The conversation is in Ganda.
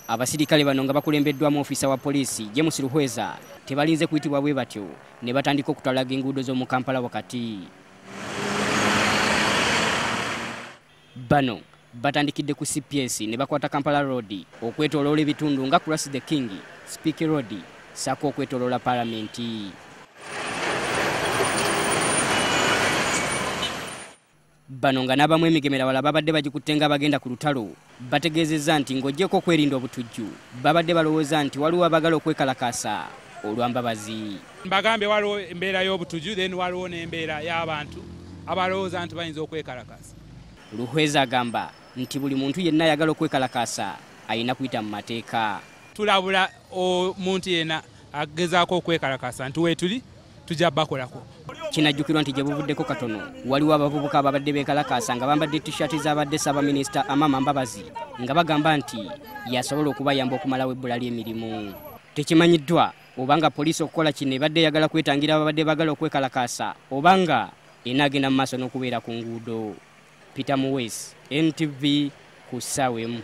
Abasirikale bano nga bakulembeddwamu ofisa wa poliisi James Ruhweza tebalinze kuyitibwa bwe batyo ne batandika okutalaga enguudo z'omu Kampala wakati. Bano batandikidde ku CPS ne bakwata Kampala Road okwetooloola ebitundu nga Cross the King, Speaker Road, sako okwetooloola Parliamenti. Bano nga n'abamu emigemera wala babadde bagikutte nga bagenda ku lutalo bategeezezza nti ng'oggyeko okwerinda obutujju babadde balowooza nti waliwo abagala okwekalakaasa olw'ambabazi. Mbagambye waliwo embeera y'obutujju then waliwo n'embeera y'abantu abalowooza nti bayinza okwekalakaasa. Ruhweza agamba nti buli muntu yenna ayagala okwekalakaasa alina kuyita mu mateeka. Tulabula omuntu yenna agezaako okwekalakaasa nti weetuli tujja bakolako. Kinajjukirwa nti gye buvuddeko katono waliwo abavubuka ababadde beekalakaasa nga bambadde t-shirt z'abadde Ssaabaminisita Amama Mbabazi nga bagamba nti yasobola okubayamba okumalawo ebbula ly'emirimu. Tekimanyiddwa obanga poliisi okukola kino ebadde eyagala kwetangira ababadde bagala okwekalakaasa obanga enaagenda mu maaso n'okubeera ku nguudo. Peter Muwesi, NTV, ku ssaawa emu.